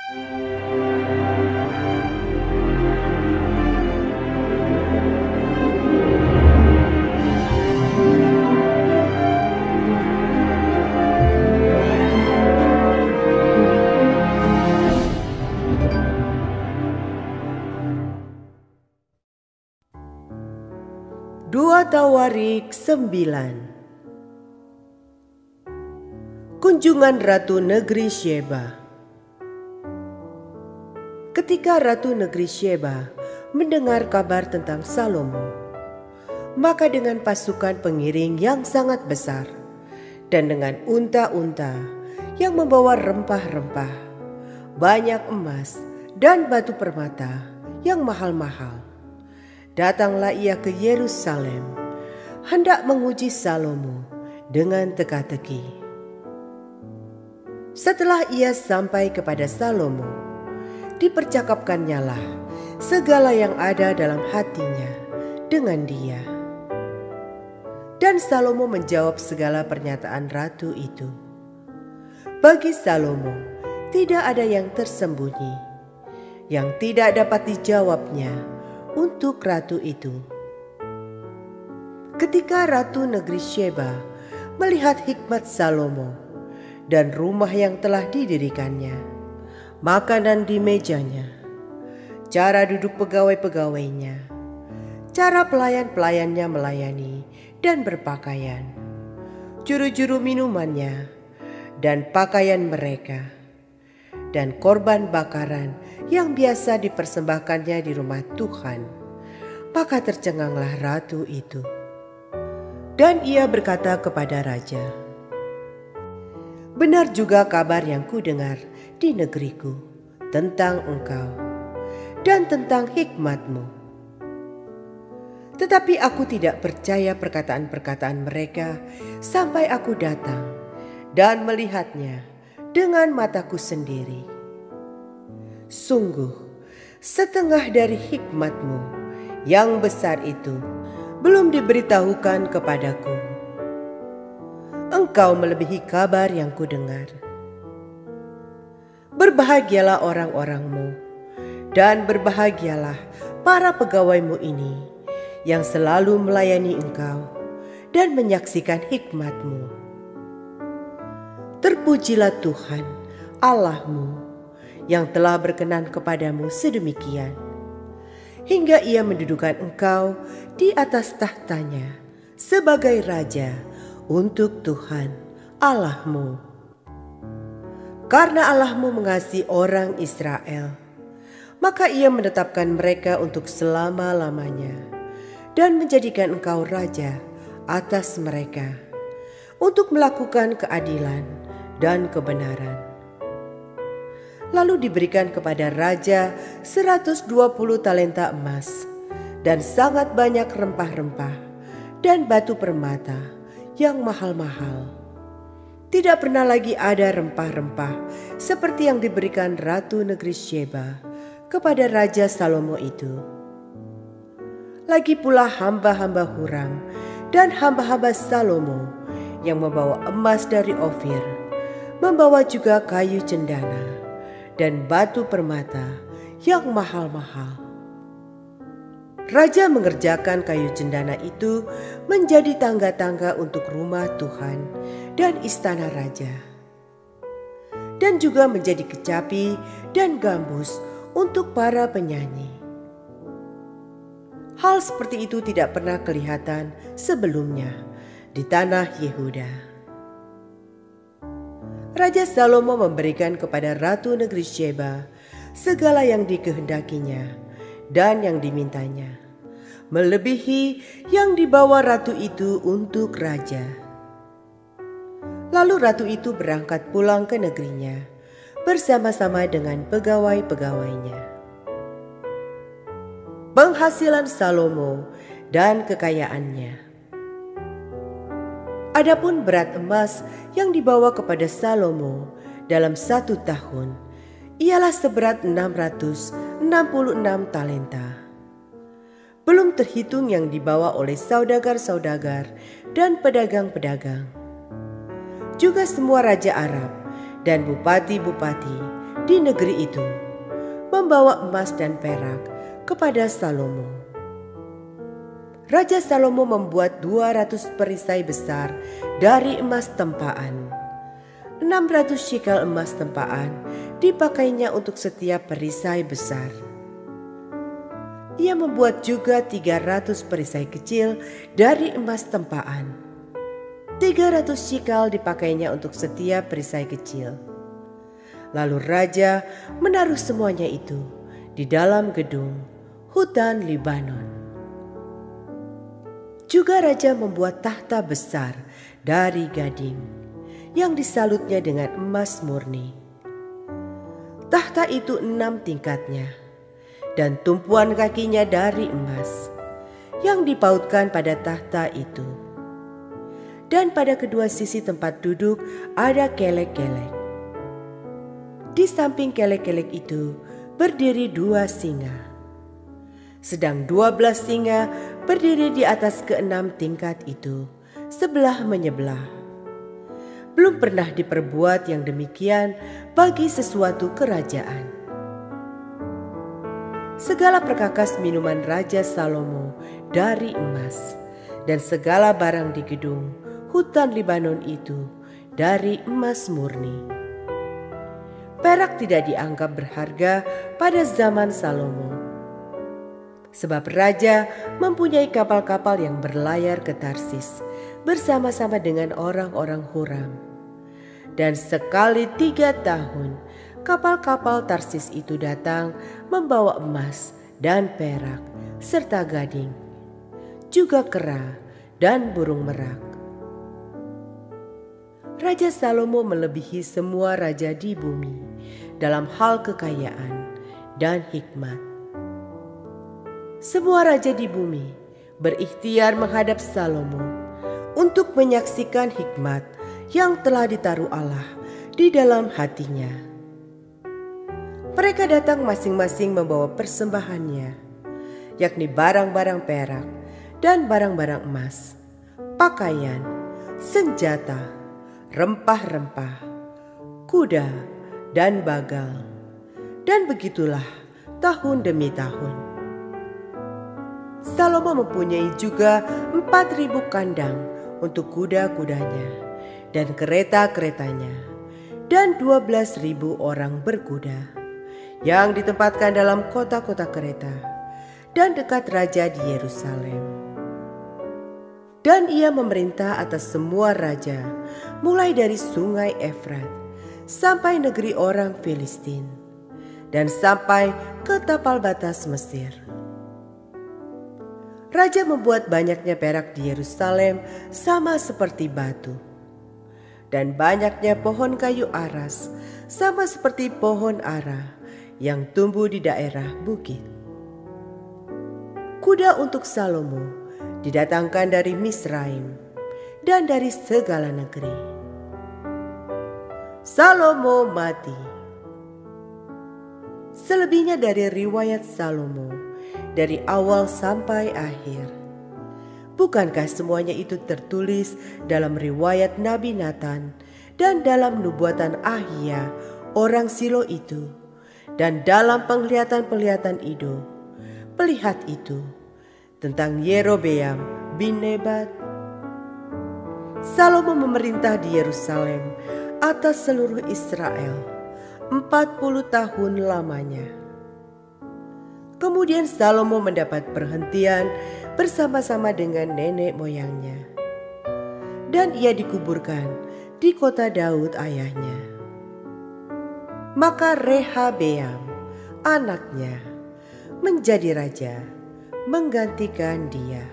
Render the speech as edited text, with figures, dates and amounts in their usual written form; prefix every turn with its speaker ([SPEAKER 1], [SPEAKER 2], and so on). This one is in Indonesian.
[SPEAKER 1] 2 Tawarik 9. Kunjungan Ratu Negeri Syeba. Ketika Ratu Negeri Syeba mendengar kabar tentang Salomo, maka dengan pasukan pengiring yang sangat besar dan dengan unta-unta yang membawa rempah-rempah, banyak emas dan batu permata yang mahal-mahal, datanglah ia ke Yerusalem, hendak menguji Salomo dengan teka-teki. Setelah ia sampai kepada Salomo, dipercakapkannyalah segala yang ada dalam hatinya dengan dia. Dan Salomo menjawab segala pernyataan ratu itu. Bagi Salomo tidak ada yang tersembunyi, yang tidak dapat dijawabnya untuk ratu itu. Ketika Ratu Negeri Syeba melihat hikmat Salomo dan rumah yang telah didirikannya, makanan di mejanya, cara duduk pegawai-pegawainya, cara pelayan-pelayannya melayani dan berpakaian, juru-juru minumannya dan pakaian mereka, dan korban bakaran yang biasa dipersembahkannya di rumah Tuhan, maka tercenganglah ratu itu. Dan ia berkata kepada raja, "Benar juga kabar yang kudengar di negeriku tentang engkau dan tentang hikmatmu. Tetapi aku tidak percaya perkataan-perkataan mereka sampai aku datang dan melihatnya dengan mataku sendiri. Sungguh, setengah dari hikmatmu yang besar itu belum diberitahukan kepadaku. Engkau melebihi kabar yang kudengar. Berbahagialah orang-orangmu dan berbahagialah para pegawaimu ini yang selalu melayani engkau dan menyaksikan hikmatmu. Terpujilah Tuhan Allahmu yang telah berkenan kepadamu sedemikian, hingga ia mendudukan engkau di atas tahtanya sebagai raja untuk Tuhan Allahmu. Karena Allahmu mengasihi orang Israel, maka ia menetapkan mereka untuk selama-lamanya dan menjadikan engkau raja atas mereka untuk melakukan keadilan dan kebenaran. Lalu diberikan kepada raja 120 talenta emas dan sangat banyak rempah-rempah dan batu permata yang mahal-mahal. Tidak pernah lagi ada rempah-rempah seperti yang diberikan Ratu Negeri Syeba kepada Raja Salomo itu. Lagi pula hamba-hamba Huram dan hamba-hamba Salomo yang membawa emas dari Ofir, membawa juga kayu cendana dan batu permata yang mahal-mahal. Raja mengerjakan kayu cendana itu menjadi tangga-tangga untuk rumah Tuhan dan istana raja, dan juga menjadi kecapi dan gambus untuk para penyanyi. Hal seperti itu tidak pernah kelihatan sebelumnya di tanah Yehuda. Raja Salomo memberikan kepada Ratu Negeri Syeba segala yang dikehendakinya dan yang dimintanya, melebihi yang dibawa ratu itu untuk raja. Lalu ratu itu berangkat pulang ke negerinya bersama-sama dengan pegawai-pegawainya. Penghasilan Salomo dan kekayaannya. Adapun berat emas yang dibawa kepada Salomo dalam 1 tahun ialah seberat 666 talenta. Belum terhitung yang dibawa oleh saudagar-saudagar dan pedagang-pedagang. Juga semua raja Arab dan bupati-bupati di negeri itu, membawa emas dan perak kepada Salomo. Raja Salomo membuat 200 perisai besar dari emas tempaan. 600 shekel emas tempaan dipakainya untuk setiap perisai besar. Ia membuat juga 300 perisai kecil dari emas tempaan. 300 shekel dipakainya untuk setiap perisai kecil. Lalu raja menaruh semuanya itu di dalam gedung hutan Libanon. Juga raja membuat tahta besar dari gading yang disalutnya dengan emas murni. Tahta itu 6 tingkatnya dan tumpuan kakinya dari emas yang dipautkan pada tahta itu. Dan pada kedua sisi tempat duduk ada kelek-kelek. Di samping kelek-kelek itu berdiri 2 singa. Sedang 12 singa berdiri di atas ke-6 tingkat itu, sebelah menyebelah. Belum pernah diperbuat yang demikian bagi sesuatu kerajaan. Segala perkakas minuman Raja Salomo dari emas, dan segala barang di gedung hutan Libanon itu dari emas murni. Perak tidak dianggap berharga pada zaman Salomo, sebab raja mempunyai kapal-kapal yang berlayar ke Tarsis bersama-sama dengan orang-orang Huram. Dan sekali 3 tahun kapal-kapal Tarsis itu datang membawa emas dan perak serta gading, juga kera dan burung merak. Raja Salomo melebihi semua raja di bumi dalam hal kekayaan dan hikmat. Semua raja di bumi berikhtiar menghadap Salomo untuk menyaksikan hikmat yang telah ditaruh Allah di dalam hatinya. Mereka datang masing-masing membawa persembahannya, yakni barang-barang perak dan barang-barang emas, pakaian, senjata, rempah-rempah, kuda, dan bagal. Dan begitulah tahun demi tahun. Salomo mempunyai juga 4.000 kandang untuk kuda-kudanya dan kereta-keretanya, dan 12.000 orang berkuda yang ditempatkan dalam kota-kota kereta dan dekat raja di Yerusalem. Dan ia memerintah atas semua raja, mulai dari sungai Efrat sampai negeri orang Filistin, dan sampai ke tapal batas Mesir. Raja membuat banyaknya perak di Yerusalem sama seperti batu, dan banyaknya pohon kayu aras sama seperti pohon ara yang tumbuh di daerah bukit. Kuda untuk Salomo didatangkan dari Misraim dan dari segala negeri. Salomo mati. Selebihnya dari riwayat Salomo dari awal sampai akhir. Bukankah semuanya itu tertulis dalam riwayat Nabi Nathan dan dalam nubuatan Ahia orang Silo itu, dan dalam penglihatan-penglihatan Ido, pelihat itu, tentang Yerobeam bin Nebat? Salomo memerintah di Yerusalem atas seluruh Israel 40 tahun lamanya. Kemudian Salomo mendapat perhentian bersama-sama dengan nenek moyangnya, dan ia dikuburkan di kota Daud ayahnya. Maka Rehabeam anaknya menjadi raja menggantikan dia.